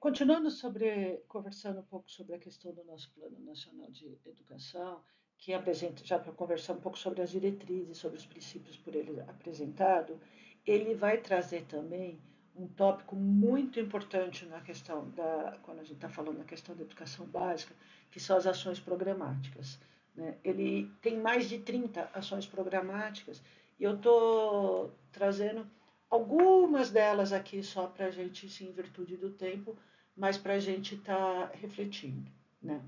Continuando conversando um pouco sobre a questão do nosso Plano Nacional de Educação, que apresenta, já para conversar um pouco sobre as diretrizes, sobre os princípios por ele apresentado, ele vai trazer também um tópico muito importante na questão quando a gente está falando da questão da educação básica, que são as ações programáticas, né? Ele tem mais de 30 ações programáticas e eu estou trazendo algumas delas aqui só para a gente, sim, em virtude do tempo, mas para a gente estar refletindo, né?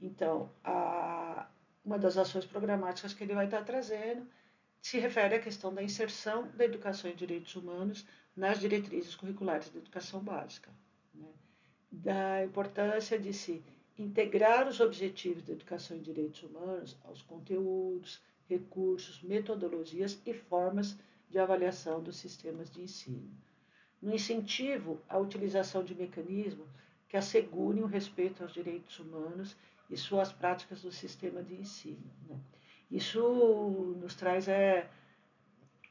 Então, uma das ações programáticas que ele vai estar trazendo se refere à questão da inserção da educação em direitos humanos nas diretrizes curriculares da educação básica, né? Da importância de se integrar os objetivos da educação em direitos humanos aos conteúdos, recursos, metodologias e formas de avaliação dos sistemas de ensino, no incentivo à utilização de mecanismos que assegurem o respeito aos direitos humanos e suas práticas do sistema de ensino, né? Isso nos traz,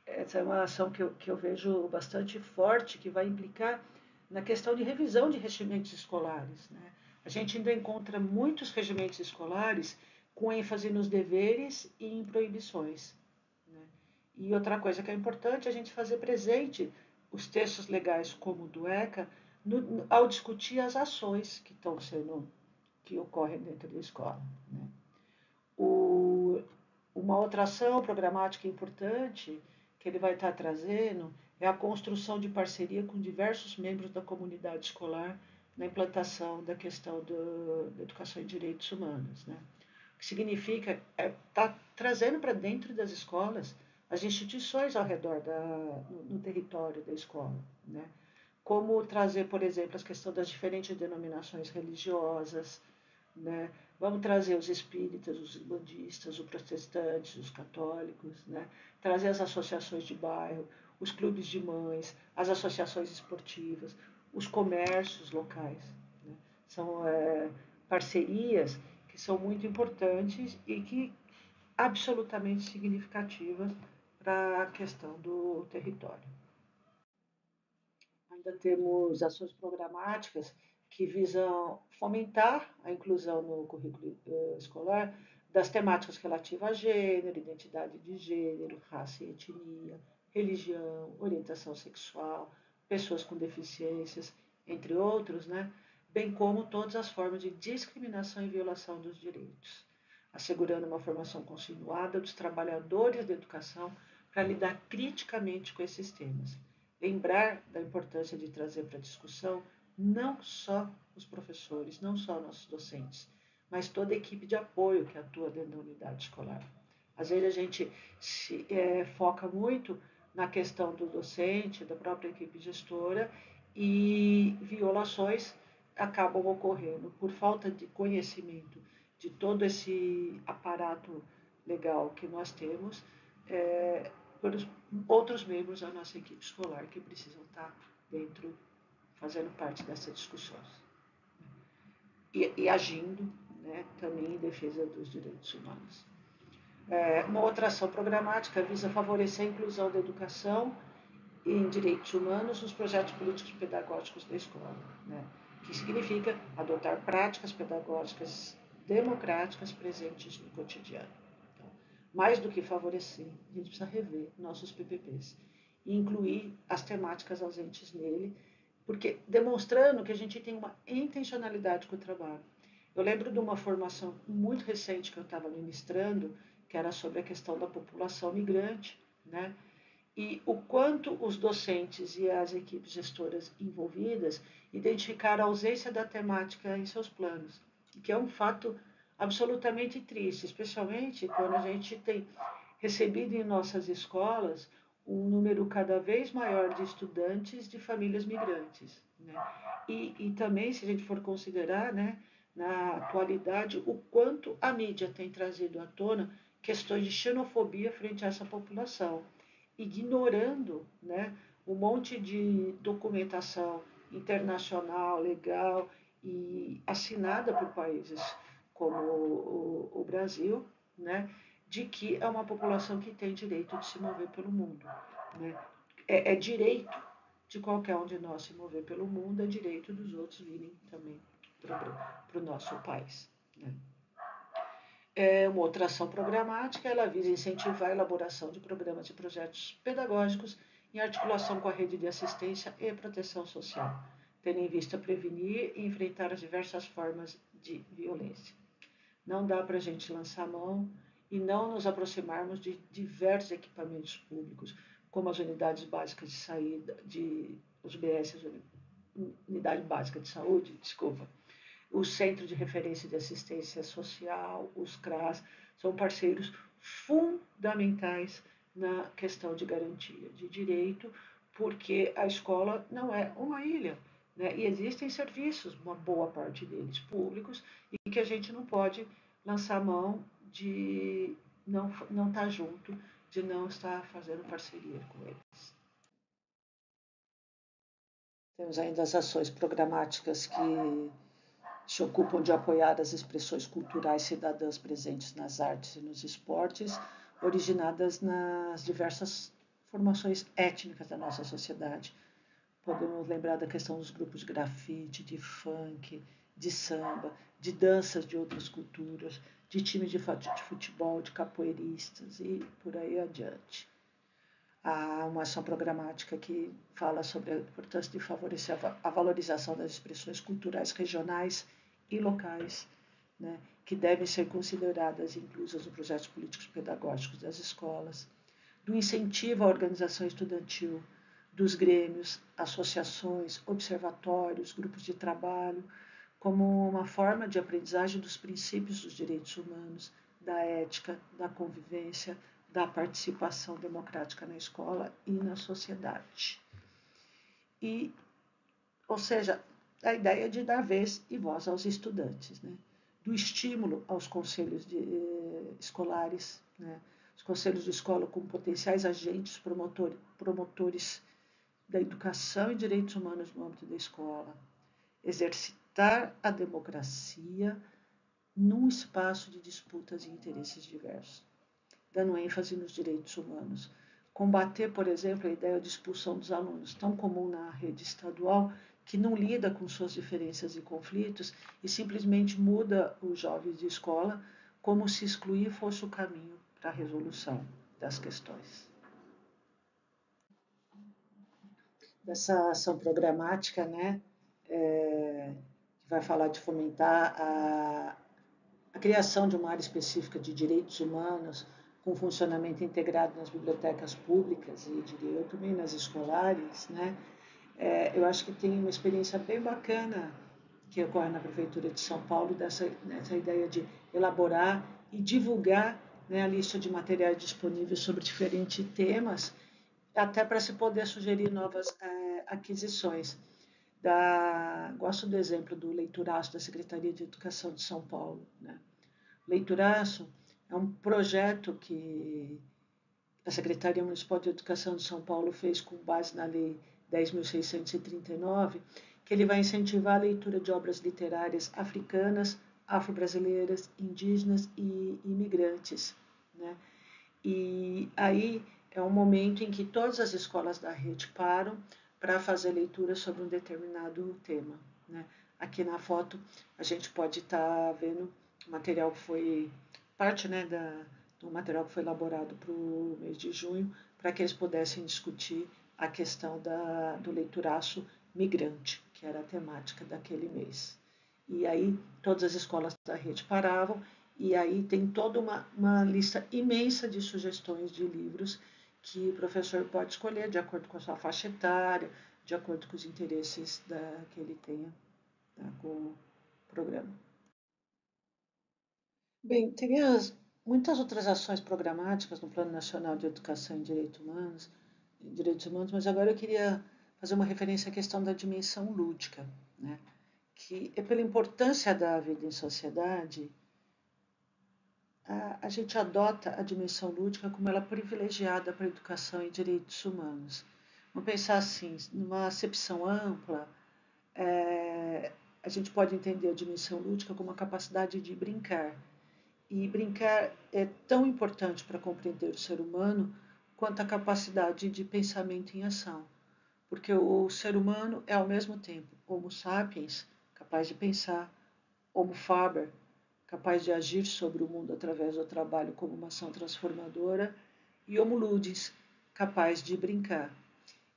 essa é uma ação que eu vejo bastante forte, que vai implicar na questão de revisão de regimentos escolares, né? A gente ainda encontra muitos regimentos escolares com ênfase nos deveres e em proibições, né? E outra coisa que é importante é a gente fazer presente os textos legais como o do ECA ao discutir as ações que ocorrem dentro da escola, né? O, uma outra ação programática importante que ele vai estar trazendo é a construção de parceria com diversos membros da comunidade escolar na implantação da questão da educação em direitos humanos, né? O que significa tá trazendo para dentro das escolas as instituições ao redor no território da escola, né? Como trazer, por exemplo, a questão das diferentes denominações religiosas, né? Vamos trazer os espíritas, os bandistas, os protestantes, os católicos, né? Trazer as associações de bairro, os clubes de mães, as associações esportivas, os comércios locais, né? São parcerias que são muito importantes e que absolutamente significativas para a questão do território. Ainda temos ações programáticas que visam fomentar a inclusão no currículo escolar das temáticas relativas a gênero, identidade de gênero, raça e etnia, religião, orientação sexual, pessoas com deficiências, entre outros, né? Bem como todas as formas de discriminação e violação dos direitos, assegurando uma formação continuada dos trabalhadores da educação para lidar criticamente com esses temas. Lembrar da importância de trazer para a discussão não só os professores, não só nossos docentes, mas toda a equipe de apoio que atua dentro da unidade escolar. Às vezes a gente foca muito na questão do docente, da própria equipe gestora, e violações acabam ocorrendo por falta de conhecimento de todo esse aparato legal que nós temos, pelos outros membros da nossa equipe escolar que precisam estar dentro, fazendo parte dessas discussões e agindo, né, também em defesa dos direitos humanos. Uma outra ação programática visa favorecer a inclusão da educação em direitos humanos nos projetos políticos pedagógicos da escola, né? Que significa adotar práticas pedagógicas democráticas presentes no cotidiano. Então, mais do que favorecer, a gente precisa rever nossos PPPs e incluir as temáticas ausentes nele, porque demonstrando que a gente tem uma intencionalidade com o trabalho. Eu lembro de uma formação muito recente que eu estava ministrando, que era sobre a questão da população migrante, né? E o quanto os docentes e as equipes gestoras envolvidas identificaram a ausência da temática em seus planos, que é um fato absolutamente triste, especialmente quando a gente tem recebido em nossas escolas um número cada vez maior de estudantes de famílias migrantes, né? E também, se a gente for considerar, né, na atualidade, o quanto a mídia tem trazido à tona questões de xenofobia frente a essa população, ignorando, né, um monte de documentação internacional, legal e assinada por países como o Brasil, né, de que é uma população que tem direito de se mover pelo mundo, né? É direito de qualquer um de nós se mover pelo mundo, é direito dos outros virem também para o nosso país. Né? Uma outra ação programática, ela visa incentivar a elaboração de programas e projetos pedagógicos em articulação com a rede de assistência e proteção social, tendo em vista prevenir e enfrentar as diversas formas de violência. Não dá para a gente lançar mão e não nos aproximarmos de diversos equipamentos públicos, como as unidades básicas de saída, os BS, Unidade Básica de Saúde, desculpa, o Centro de Referência de Assistência Social, os CRAS, são parceiros fundamentais na questão de garantia de direito, porque a escola não é uma ilha, né? E existem serviços, uma boa parte deles públicos, e que a gente não pode lançar mão de não estar junto, de não estar fazendo parceria com eles. Temos ainda as ações programáticas que se ocupam de apoiar as expressões culturais cidadãs presentes nas artes e nos esportes, originadas nas diversas formações étnicas da nossa sociedade. Podemos lembrar da questão dos grupos de grafite, de funk, de samba, de danças de outras culturas, de times de futebol, de capoeiristas e por aí adiante. Há uma ação programática que fala sobre a importância de favorecer a valorização das expressões culturais regionais e locais, né, que devem ser consideradas e inclusas nos projetos políticos pedagógicos das escolas, do incentivo à organização estudantil, dos grêmios, associações, observatórios, grupos de trabalho, como uma forma de aprendizagem dos princípios dos direitos humanos, da ética, da convivência, da participação democrática na escola e na sociedade. Ou seja, a ideia de dar vez e voz aos estudantes, né? Do estímulo aos conselhos escolares, né? Os conselhos de escola como potenciais agentes promotores da educação e direitos humanos no âmbito da escola, exercitar a democracia num espaço de disputas e interesses diversos, dando ênfase nos direitos humanos. Combater, por exemplo, a ideia de expulsão dos alunos, tão comum na rede estadual, que não lida com suas diferenças e conflitos e simplesmente muda os jovens de escola como se excluir fosse o caminho para a resolução das questões. Dessa ação programática, né, que vai falar de fomentar a criação de uma área específica de direitos humanos com funcionamento integrado nas bibliotecas públicas e, diria eu, também nas escolares, né? Eu acho que tem uma experiência bem bacana que ocorre na Prefeitura de São Paulo, dessa ideia de elaborar e divulgar, né, a lista de materiais disponíveis sobre diferentes temas, até para se poder sugerir novas aquisições. Gosto do exemplo do Leituraço da Secretaria de Educação de São Paulo. Né? Leituraço é um projeto que a Secretaria Municipal de Educação de São Paulo fez com base na Lei 10.639, que ele vai incentivar a leitura de obras literárias africanas, afro-brasileiras, indígenas e imigrantes. Né? E aí é um momento em que todas as escolas da rede param para fazer leitura sobre um determinado tema. Né? Aqui na foto a gente pode estar vendo o material que foi parte, né, do material que foi elaborado para o mês de junho, para que eles pudessem discutir a questão do leituraço migrante, que era a temática daquele mês. E aí todas as escolas da rede paravam, e aí tem toda uma lista imensa de sugestões de livros que o professor pode escolher de acordo com a sua faixa etária, de acordo com os interesses que ele tenha, tá, com o programa. Bem, tem muitas outras ações programáticas no Plano Nacional de Educação e Direitos Humanos, mas agora eu queria fazer uma referência à questão da dimensão lúdica, né? Que é pela importância da vida em sociedade, a gente adota a dimensão lúdica como ela é privilegiada para a educação e direitos humanos. Vamos pensar assim, numa acepção ampla, a gente pode entender a dimensão lúdica como a capacidade de brincar. E brincar é tão importante para compreender o ser humano quanto a capacidade de pensamento em ação. porque o ser humano é ao mesmo tempo Homo sapiens, capaz de pensar, Homo faber, capaz de agir sobre o mundo através do trabalho como uma ação transformadora, e Homo ludens, capaz de brincar.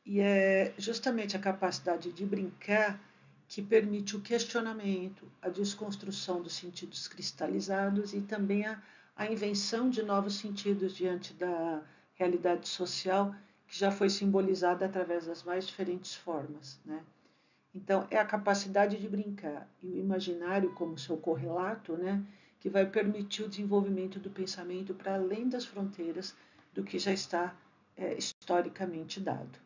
E é justamente a capacidade de brincar que permite o questionamento, a desconstrução dos sentidos cristalizados e também a invenção de novos sentidos diante da realidade social que já foi simbolizada através das mais diferentes formas, né? Então, é a capacidade de brincar e o imaginário como seu correlato, né, que vai permitir o desenvolvimento do pensamento para além das fronteiras do que já está historicamente dado.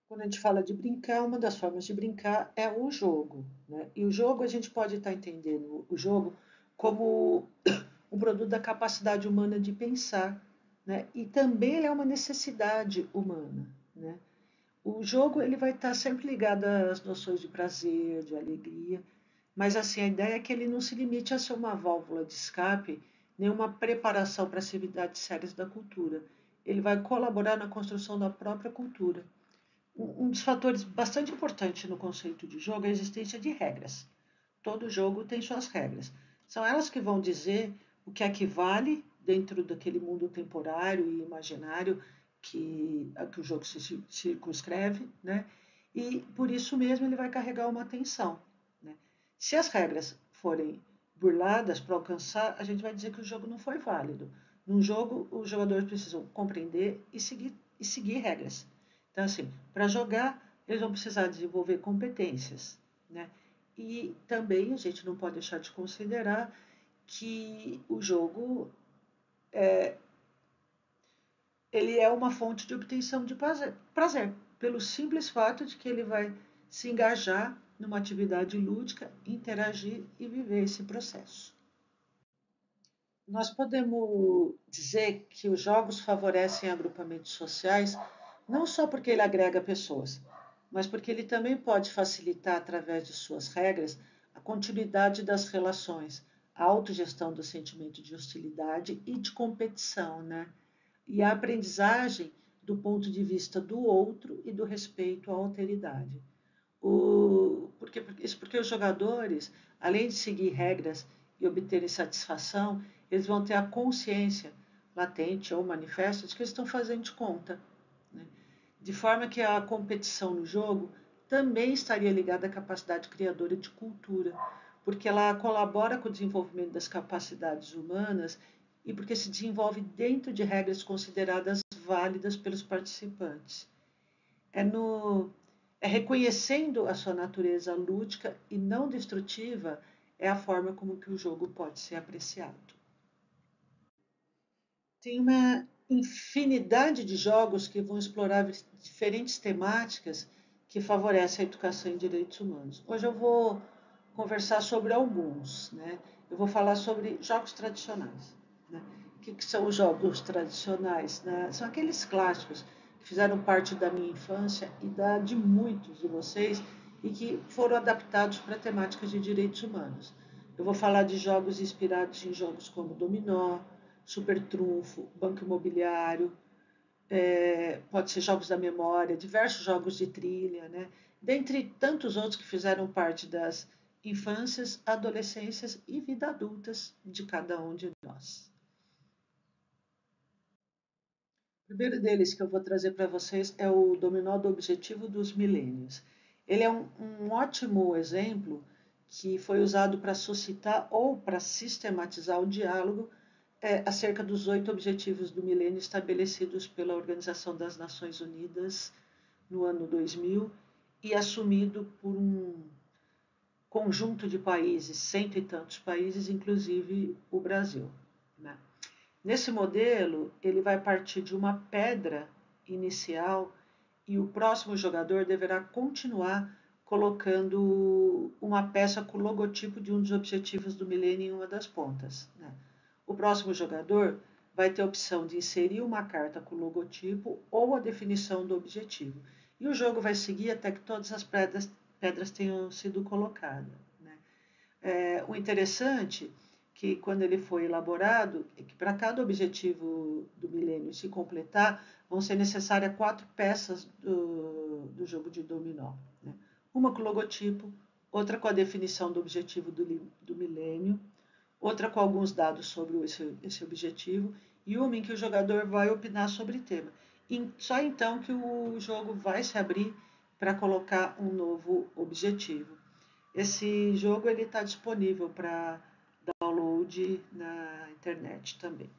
Quando a gente fala de brincar, uma das formas de brincar é o jogo, né? E o jogo, a gente pode estar entendendo o jogo como um produto da capacidade humana de pensar, né? E também ele é uma necessidade humana, né? O jogo ele vai estar sempre ligado às noções de prazer, de alegria, mas assim a ideia é que ele não se limite a ser uma válvula de escape, nem uma preparação para as atividades sérias da cultura. Ele vai colaborar na construção da própria cultura. Um dos fatores bastante importante no conceito de jogo é a existência de regras. Todo jogo tem suas regras. São elas que vão dizer o que é que vale dentro daquele mundo temporário e imaginário que o jogo se circunscreve, né? E por isso mesmo ele vai carregar uma atenção, né? Se as regras forem burladas para alcançar, a gente vai dizer que o jogo não foi válido. Num jogo, os jogadores precisam compreender e seguir regras. Então, assim, para jogar, eles vão precisar desenvolver competências, né? E também a gente não pode deixar de considerar que o jogo ele é uma fonte de obtenção de prazer, pelo simples fato de que ele vai se engajar numa atividade lúdica, interagir e viver esse processo. Nós podemos dizer que os jogos favorecem agrupamentos sociais não só porque ele agrega pessoas, mas porque ele também pode facilitar, através de suas regras, a continuidade das relações, a autogestão do sentimento de hostilidade e de competição, né? E a aprendizagem do ponto de vista do outro e do respeito à alteridade. Porque os jogadores, além de seguir regras e obterem satisfação, eles vão ter a consciência latente ou manifesta de que eles estão fazendo de conta, né? De forma que a competição no jogo também estaria ligada à capacidade criadora de cultura, porque ela colabora com o desenvolvimento das capacidades humanas e porque se desenvolve dentro de regras consideradas válidas pelos participantes. É, no, é reconhecendo a sua natureza lúdica e não destrutiva é a forma como que o jogo pode ser apreciado. Tem uma infinidade de jogos que vão explorar diferentes temáticas que favorecem a educação em direitos humanos. Hoje eu vou conversar sobre alguns, né? Eu vou falar sobre jogos tradicionais, né? O que são os jogos tradicionais, né? São aqueles clássicos que fizeram parte da minha infância e da de muitos de vocês e que foram adaptados para temáticas de direitos humanos. Eu vou falar de jogos inspirados em jogos como Dominó, Super Trunfo, Banco Imobiliário, pode ser jogos da memória, diversos jogos de trilha, né? Dentre tantos outros que fizeram parte das infâncias, adolescências e vida adultas de cada um de nós. O primeiro deles que eu vou trazer para vocês é o Dominó do Objetivo dos Milênios. Ele é um ótimo exemplo que foi usado para suscitar ou para sistematizar o diálogo acerca dos 8 objetivos do milênio estabelecidos pela Organização das Nações Unidas no ano 2000 e assumido por um conjunto de países, cento e tantos países, inclusive o Brasil, né? Nesse modelo, ele vai partir de uma pedra inicial e o próximo jogador deverá continuar colocando uma peça com o logotipo de um dos objetivos do milênio em uma das pontas, né? O próximo jogador vai ter a opção de inserir uma carta com o logotipo ou a definição do objetivo. E o jogo vai seguir até que todas as pedras tenham sido colocadas, né? O interessante que quando ele foi elaborado, é que para cada objetivo do milênio se completar, vão ser necessárias 4 peças do jogo de dominó. Né? Uma com o logotipo, outra com a definição do objetivo do milênio, outra com alguns dados sobre esse objetivo e uma em que o jogador vai opinar sobre o tema. E só então que o jogo vai se abrir para colocar um novo objetivo. Esse jogo está disponível para download na internet também.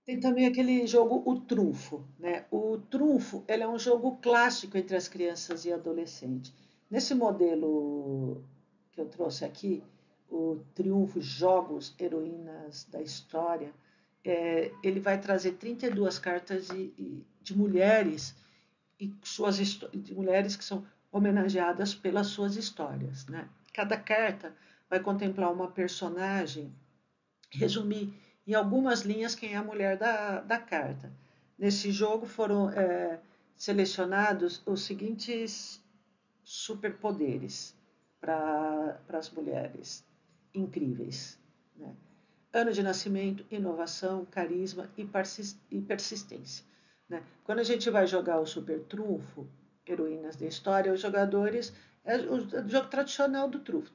Tem também aquele jogo O Trunfo. Né? O Trunfo ele é um jogo clássico entre as crianças e adolescentes. Nesse modelo que eu trouxe aqui, o Triunfo Jogos Heroínas da História, ele vai trazer 32 cartas de mulheres e de mulheres que são homenageadas pelas suas histórias. Né? Cada carta vai contemplar uma personagem, resumir em algumas linhas quem é a mulher da carta. Nesse jogo foram selecionados os seguintes superpoderes para as mulheres incríveis. Né? Ano de nascimento, inovação, carisma e persistência. Né? Quando a gente vai jogar o Super Trunfo, Heroínas da História, os jogadores. É o jogo tradicional do trunfo.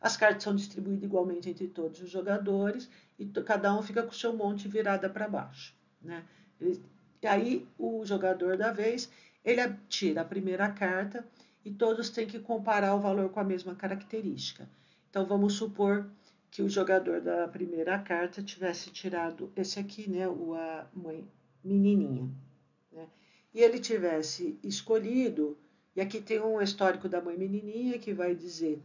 As cartas são distribuídas igualmente entre todos os jogadores e cada um fica com o seu monte virada para baixo. Né? E aí o jogador da vez ele tira a primeira carta e todos têm que comparar o valor com a mesma característica. Então vamos supor que o jogador da primeira carta tivesse tirado esse aqui, né, a mãe menininha, né, e ele tivesse escolhido, e aqui tem um histórico da mãe menininha que vai dizer,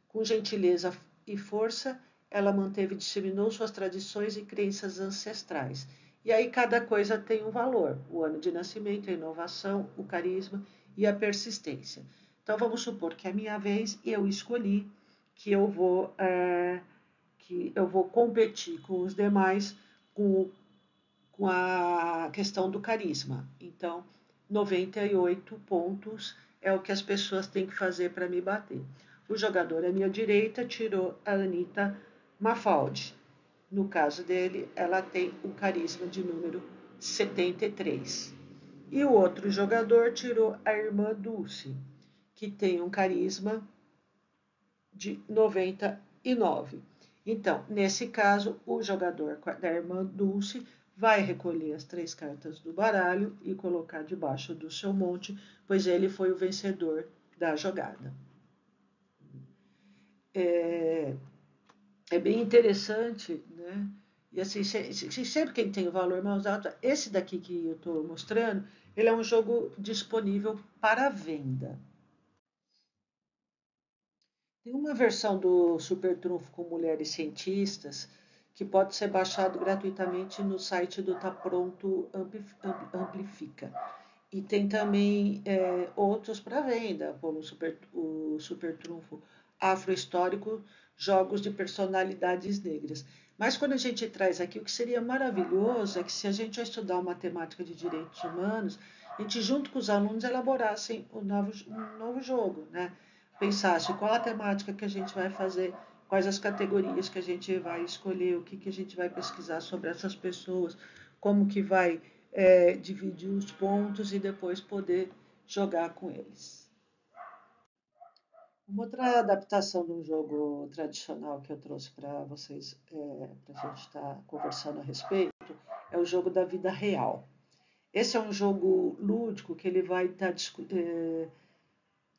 com gentileza e força, ela manteve e disseminou suas tradições e crenças ancestrais. E aí cada coisa tem um valor, o ano de nascimento, a inovação, o carisma e a persistência. Então vamos supor que é a minha vez e eu escolhi que eu vou competir com os demais com a questão do carisma. Então, 98 pontos é o que as pessoas têm que fazer para me bater. O jogador à minha direita tirou a Anitta Mafaldi. No caso dele, ela tem um carisma de número 73. E o outro jogador tirou a irmã Dulce, que tem um carisma de 99. Então, nesse caso, o jogador da irmã Dulce vai recolher as 3 cartas do baralho e colocar debaixo do seu monte, pois ele foi o vencedor da jogada. É bem interessante, né? E assim, sempre quem tem o valor mais alto, esse daqui que eu estou mostrando, ele é um jogo disponível para venda. Tem uma versão do Super Trunfo com mulheres cientistas que pode ser baixado gratuitamente no site do Tá Pronto Amplifica. E tem também outros para venda, como o Super Trunfo Afrohistórico, jogos de personalidades negras. Mas quando a gente traz aqui, o que seria maravilhoso é que se a gente vai estudar uma temática de direitos humanos, a gente junto com os alunos elaborassem um novo jogo, né? Pensasse qual a temática que a gente vai fazer, quais as categorias que a gente vai escolher, o que, que a gente vai pesquisar sobre essas pessoas, como que vai dividir os pontos e depois poder jogar com eles. Uma outra adaptação de um jogo tradicional que eu trouxe para vocês, para a gente estar conversando a respeito, é o jogo da vida real. Esse é um jogo lúdico que ele vai estar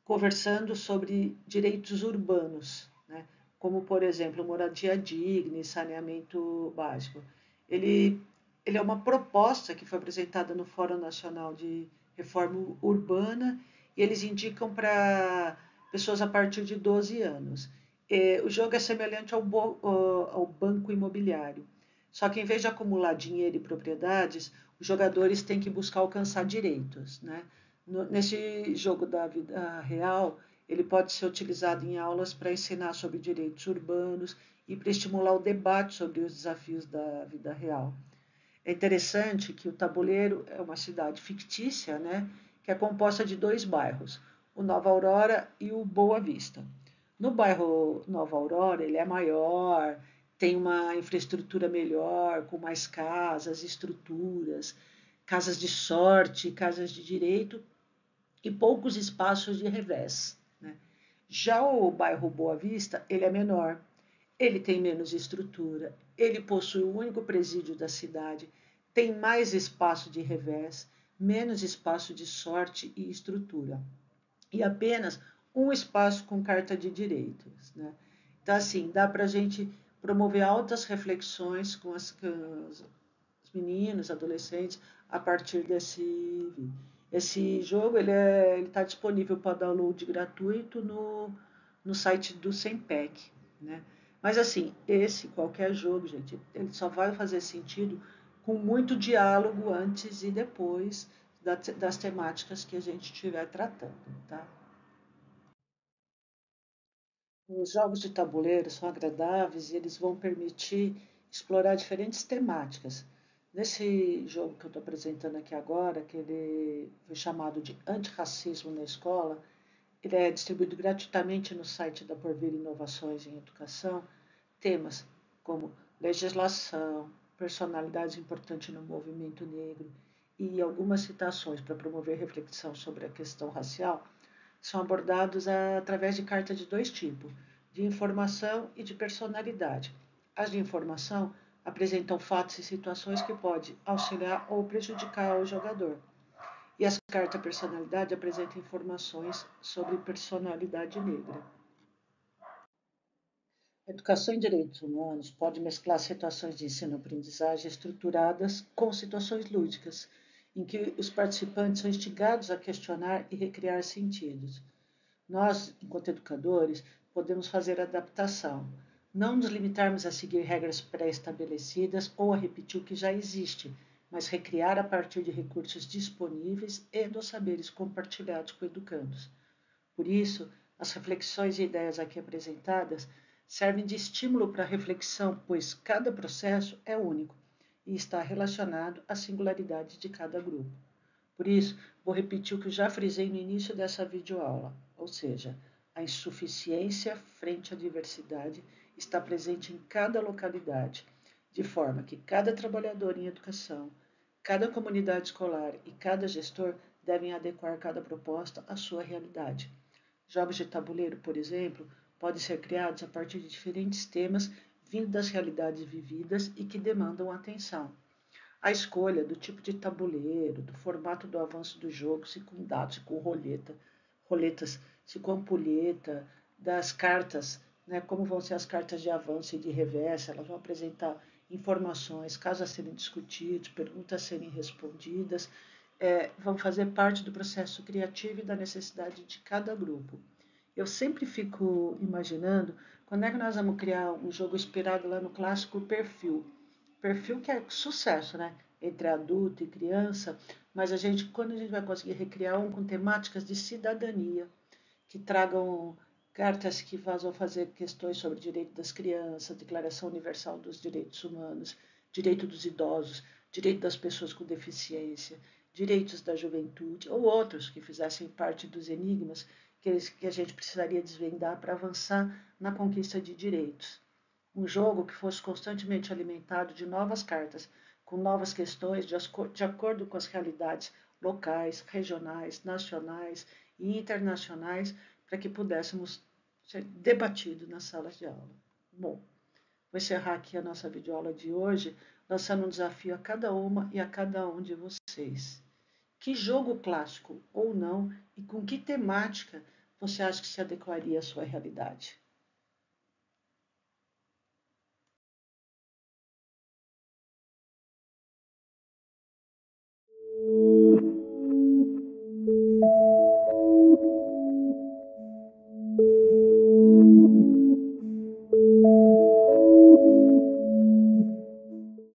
conversando sobre direitos urbanos, né? Como, por exemplo, moradia digna e saneamento básico. Ele, ele é uma proposta que foi apresentada no Fórum Nacional de Reforma Urbana e eles indicam para pessoas a partir de 12 anos. O jogo é semelhante ao banco imobiliário, só que em vez de acumular dinheiro e propriedades, os jogadores têm que buscar alcançar direitos, né? Nesse jogo da vida real, ele pode ser utilizado em aulas para ensinar sobre direitos urbanos e para estimular o debate sobre os desafios da vida real. É interessante que o tabuleiro é uma cidade fictícia, né, que é composta de 2 bairros, o Nova Aurora e o Boa Vista. No bairro Nova Aurora, ele é maior, tem uma infraestrutura melhor, com mais casas, estruturas, casas de sorte, casas de direito e poucos espaços de revés, né? Já o bairro Boa Vista, ele é menor, ele tem menos estrutura, ele possui o único presídio da cidade, tem mais espaço de revés, menos espaço de sorte e estrutura, e apenas um espaço com carta de direitos, né? Então, assim, dá para a gente promover altas reflexões os meninos, adolescentes, a partir desse vídeo. Esse jogo ele está disponível para download gratuito no site do Sempec, né? Mas assim, qualquer jogo, gente, ele só vai fazer sentido com muito diálogo antes e depois das temáticas que a gente estiver tratando, tá? Os jogos de tabuleiro são agradáveis e eles vão permitir explorar diferentes temáticas. Nesse jogo que eu estou apresentando aqui agora, que ele foi chamado de Antirracismo na Escola, ele é distribuído gratuitamente no site da Porvir Inovações em Educação. Temas como legislação, personalidades importantes no movimento negro e algumas citações para promover reflexão sobre a questão racial são abordados através de cartas de dois tipos, de informação e de personalidade. As de informação apresentam fatos e situações que podem auxiliar ou prejudicar o jogador. E as cartas personalidade apresentam informações sobre personalidade negra. A educação em direitos humanos pode mesclar situações de ensino-aprendizagem estruturadas com situações lúdicas, em que os participantes são instigados a questionar e recriar sentidos. Nós, enquanto educadores, podemos fazer adaptação, não nos limitarmos a seguir regras pré-estabelecidas ou a repetir o que já existe, mas recriar a partir de recursos disponíveis e dos saberes compartilhados com educandos. Por isso, as reflexões e ideias aqui apresentadas servem de estímulo para a reflexão, pois cada processo é único e está relacionado à singularidade de cada grupo. Por isso, vou repetir o que já frisei no início dessa videoaula, ou seja, a insuficiência frente à diversidade está presente em cada localidade, de forma que cada trabalhador em educação, cada comunidade escolar e cada gestor devem adequar cada proposta à sua realidade. Jogos de tabuleiro, por exemplo, podem ser criados a partir de diferentes temas vindo das realidades vividas e que demandam atenção. A escolha do tipo de tabuleiro, do formato do avanço do jogo, se com dados, se com roletas, se com ampulheta, das cartas, né, como vão ser as cartas de avanço e de reversa, elas vão apresentar informações, casos a serem discutidos, perguntas a serem respondidas, vão fazer parte do processo criativo e da necessidade de cada grupo. Eu sempre fico imaginando quando é que nós vamos criar um jogo inspirado lá no clássico Perfil. Perfil que é sucesso, né? Entre adulto e criança, mas quando a gente vai conseguir recriar um com temáticas de cidadania, que tragam cartas que vão fazer questões sobre direito das crianças, Declaração Universal dos Direitos Humanos, direito dos idosos, direito das pessoas com deficiência, direitos da juventude, ou outros que fizessem parte dos enigmas que a gente precisaria desvendar para avançar na conquista de direitos. Um jogo que fosse constantemente alimentado de novas cartas, com novas questões de acordo com as realidades locais, regionais, nacionais e internacionais, para que pudéssemos ser debatidos nas salas de aula. Bom, vou encerrar aqui a nossa videoaula de hoje, lançando um desafio a cada uma e a cada um de vocês. Que jogo clássico ou não e com que temática você acha que se adequaria à sua realidade?